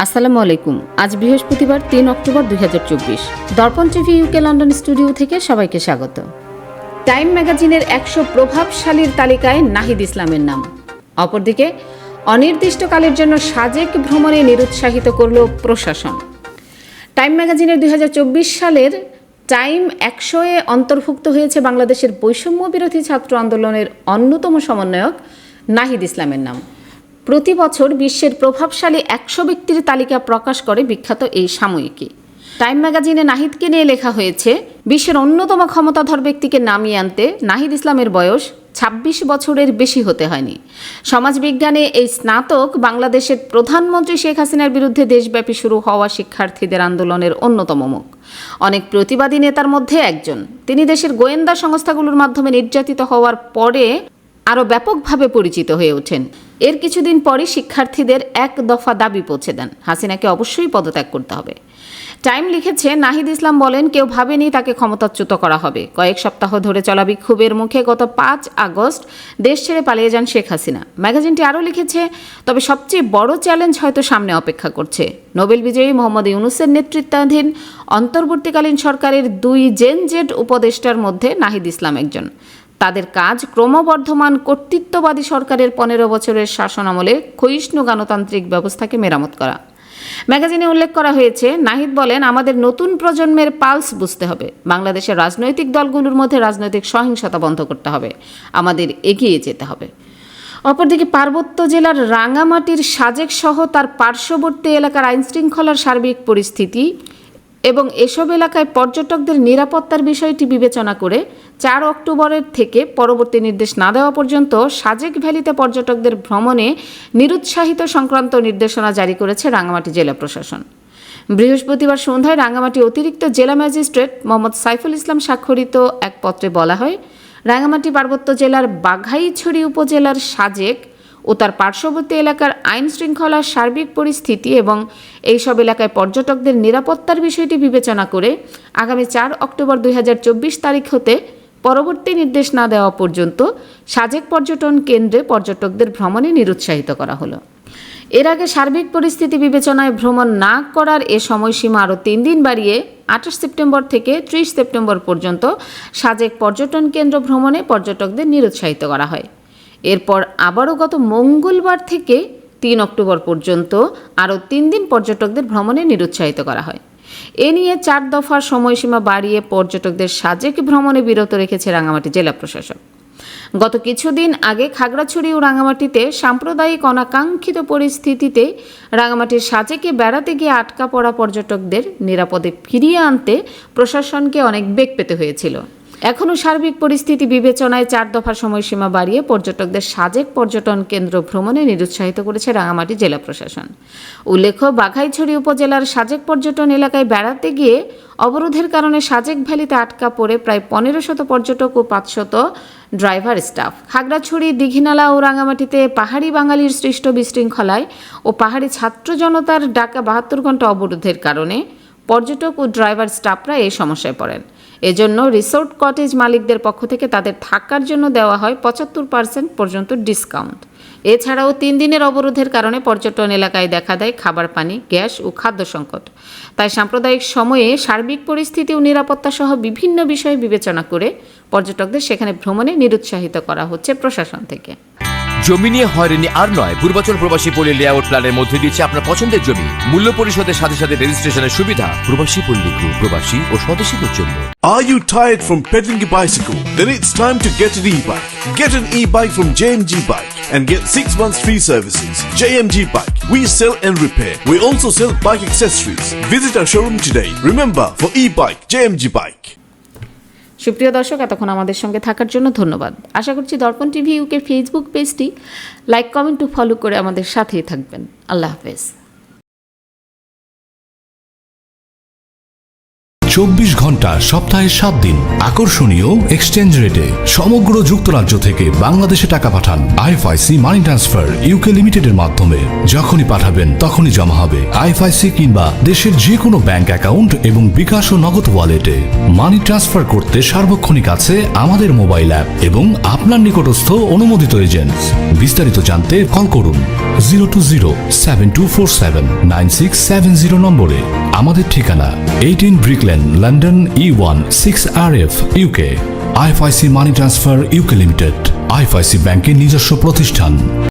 আসসালামু আলাইকুম। আজ বৃহস্পতিবার ৩ অক্টোবর ২০২৪। দর্পণ টিভি ইউকে লন্ডন স্টুডিও থেকে সবাইকে স্বাগত। টাইম ম্যাগাজিনের ১০০ প্রভাবশালীর তালিকায় নাহিদ ইসলামের নাম। অপরদিকে অনির্দিষ্টকালের জন্য সাজেক ভ্রমণে নিরুৎসাহিত করল প্রশাসন। টাইম ম্যাগাজিনের ২০২৪ সালের টাইম ১০০-এ অন্তর্ভুক্ত হয়েছে বাংলাদেশের বৈষম্য বিরোধী ছাত্র আন্দোলনের অন্যতম সমন্বয়ক নাহিদ ইসলামের নাম। প্রতি বছর বিশ্বের প্রভাবশালী ১০০ ব্যক্তির তালিকা প্রকাশ করে বিখ্যাত এই সাময়িকী। টাইম ম্যাগাজিনে নাহিদকে নিয়ে লেখা হয়েছে, বিশ্বের অন্যতম ক্ষমতাধর ব্যক্তিকে নামিয়ে আনতে নাহিদ ইসলামের বয়স ২৬ বছরের বেশি হতে হয়নি। সমাজবিজ্ঞানে এই স্নাতক বাংলাদেশের প্রধানমন্ত্রী শেখ হাসিনার বিরুদ্ধে দেশব্যাপী শুরু হওয়া শিক্ষার্থীদের আন্দোলনের অন্যতম মুখ। অনেক প্রতিবাদী নেতার মধ্যে একজন। তিনি দেশের গোয়েন্দা সংস্থাগুলোর মাধ্যমে নির্যাতিত হওয়ার পরে আরও ব্যাপকভাবে পরিচিত হয়ে ওঠেন। এর কিছুদিন পরই শিক্ষার্থীদের এক দফা দাবি পৌঁছে দেন, হাসিনাকে অবশ্যই পদত্যাগ করতে হবে। টাইম লিখেছে, নাহিদ ইসলাম বলেন, কেউ ভাবেনি তাকে ক্ষমতাচ্যুত করা হবে। কয়েক সপ্তাহ ধরে চলা বিক্ষোভের মুখে গত ৫ আগস্ট দেশ ছেড়ে পালিয়ে যান শেখ হাসিনা। ম্যাগাজিনটি আরও লিখেছে, তবে সবচেয়ে বড় চ্যালেঞ্জ হয়তো সামনে অপেক্ষা করছে। নোবেল বিজয়ী মোহাম্মদ ইউনূসের নেতৃত্বাধীন অন্তর্বর্তীকালীন সরকারের ২ জেন জেড উপদেষ্টার মধ্যে নাহিদ ইসলাম একজন। তাদের কাজ ক্রমবর্ধমান কর্তৃত্ববাদী সরকারের ১৫ বছরের শাসনামলে ক্ষয়িষ্ণু গণতান্ত্রিক ব্যবস্থাকে মেরামত করা। ম্যাগাজিনে উল্লেখ করা হয়েছে, নাহিদ বলেন, আমাদের নতুন প্রজন্মের পালস বুঝতে হবে। বাংলাদেশের রাজনৈতিক দলগুলোর মধ্যে রাজনৈতিক সহিংসতা বন্ধ করতে হবে। আমাদের এগিয়ে যেতে হবে। অপরদিকে পার্বত্য জেলার রাঙামাটির সাজেক সহ তার পার্শ্ববর্তী এলাকার আইনশৃঙ্খলার সার্বিক পরিস্থিতি এবং এসব এলাকায় পর্যটকদের নিরাপত্তার বিষয়টি বিবেচনা করে ৪ অক্টোবরের থেকে পরবর্তী নির্দেশ না দেওয়া পর্যন্ত সাজেক ভ্যালিতে পর্যটকদের ভ্রমণে নিরুৎসাহিত সংক্রান্ত নির্দেশনা জারি করেছে রাঙামাটি জেলা প্রশাসন। বৃহস্পতিবার সন্ধ্যায় রাঙামাটি অতিরিক্ত জেলা ম্যাজিস্ট্রেট মোহাম্মদ সাইফুল ইসলাম স্বাক্ষরিত এক পত্রে বলা হয়, রাঙামাটি পার্বত্য জেলার বাঘাইছড়ি উপজেলার সাজেক ও তার পার্শ্ববর্তী এলাকার আইন শৃঙ্খলার সার্বিক পরিস্থিতি এবং এইসব এলাকায় পর্যটকদের নিরাপত্তার বিষয়টি বিবেচনা করে আগামী ৪ অক্টোবর ২০২৪ তারিখ হতে পরবর্তী নির্দেশ না দেওয়া পর্যন্ত সাজেক পর্যটন কেন্দ্রে পর্যটকদের ভ্রমণে নিরুৎসাহিত করা হলো। এর আগে সার্বিক পরিস্থিতি বিবেচনায় ভ্রমণ না করার এ সময়সীমা আরও ৩ দিন বাড়িয়ে ২৮ সেপ্টেম্বর থেকে ৩০ সেপ্টেম্বর পর্যন্ত সাজেক পর্যটন কেন্দ্র ভ্রমণে পর্যটকদের নিরুৎসাহিত করা হয়। এরপর আবারও গত মঙ্গলবার থেকে ৩ অক্টোবর পর্যন্ত আরও ৩ দিন পর্যটকদের ভ্রমণে নিরুৎসাহিত করা হয়। এ নিয়ে ৪ দফার সময়সীমা বাড়িয়ে পর্যটকদের সাজেক ভ্রমণে বিরত রেখেছে রাঙামাটি জেলা প্রশাসন। গত কিছুদিন আগে খাগড়াছড়ি ও রাঙামাটিতে সাম্প্রদায়িক অনাকাঙ্ক্ষিত পরিস্থিতিতে রাঙামাটির সাজেকে বেড়াতে গিয়ে আটকা পড়া পর্যটকদের নিরাপদে ফিরিয়ে আনতে প্রশাসনকে অনেক বেগ পেতে হয়েছিল। এখনও সার্বিক পরিস্থিতি বিবেচনায় ৪ দফার সময়সীমা বাড়িয়ে পর্যটকদের সাজেক পর্যটন কেন্দ্র ভ্রমণে নিরুৎসাহিত করেছে রাঙামাটি জেলা প্রশাসন। উল্লেখ্য, বাঘাইছড়ি উপজেলার সাজেক পর্যটন এলাকায় বেড়াতে গিয়ে অবরোধের কারণে সাজেক ভ্যালিতে আটকা পড়ে প্রায় ১৫০০ পর্যটক ও ৫০০ ড্রাইভার স্টাফ। খাগড়াছড়ি, দীঘিনালা ও রাঙামাটিতে পাহাড়ি বাঙালির সৃষ্ট বিশৃঙ্খলায় ও পাহাড়ি ছাত্র জনতার ডাকা ৭২ ঘণ্টা অবরোধের কারণে পর্যটক ও ড্রাইভার স্টাফরা এই সমস্যায় পড়েন। এজন্য রিসোর্ট কটেজ মালিকদের পক্ষ থেকে তাদের থাকার জন্য দেওয়া হয় ৭৫% পর্যন্ত ডিসকাউন্ট। এছাড়াও ৩ দিনের অবরোধের কারণে পর্যটন এলাকায় দেখা দেয় খাবার, পানি, গ্যাস ও খাদ্য সংকট। তাই সাম্প্রদায়িক সময়ে সার্বিক পরিস্থিতি ও নিরাপত্তা সহ বিভিন্ন বিষয় বিবেচনা করে পর্যটকদের সেখানে ভ্রমণে নিরুৎসাহিত করা হচ্ছে প্রশাসন থেকে। জমি নিয়ে হয়রানি আর নয়। পূর্বাচল প্রবাসী পল্লী লেআউট প্ল্যানের মধ্যে দিচ্ছে আপনার পছন্দের জমি মূল্য পরিশোধের সাথে সাথে রেজিস্ট্রেশনের সুবিধা। প্রবাসী পল্লী গ্রুপ, প্রবাসী ও স্বদেশীদের জন্য। Are you tired from pedaling a bicycle? Then it's time to get an e-bike. Get an e-bike from JMG Bike and get 6 months free services. JMG Bike. We sell and repair. We also sell bike accessories. Visit our showroom today. Remember, for e-bike, JMG Bike. সুপ্রিয় দর্শক, এতক্ষণ আমাদের সঙ্গে থাকার জন্য ধন্যবাদ। আশা করছি দর্পণ TV UK Facebook পেজটি লাইক, কমেন্ট ও ফলো করে আমাদের সাথেই থাকবেন। আল্লাহ হাফেজ। 24 ঘন্টা সপ্তাহে 7 দিন আকর্ষণীয় এক্সচেঞ্জ রেটে সমগ্র যুক্তরাজ্য থেকে বাংলাদেশে টাকা পাঠান আইএফআইসি মানি ট্রান্সফার ইউকে লিমিটেডের মাধ্যমে। যখনই পাঠাবেন তখনই জমা হবে আইএফআইসি কিংবা দেশের যে কোনো ব্যাংক অ্যাকাউন্ট এবং বিকাশ ও নগদ ওয়ালেটে। মানি ট্রান্সফার করতে সার্বক্ষণিক আছে আমাদের মোবাইল অ্যাপ এবং আপনার নিকটস্থ অনুমোদিত এজেন্ট। বিস্তারিত জানতে কল করুন 020-7247-9670 নম্বরে। আমাদের ঠিকানা 18 Brick Lane, London E1 6RF UK। IFIC money transfer UK limited IFIC ব্যাংকের নিজস্ব প্রতিষ্ঠান।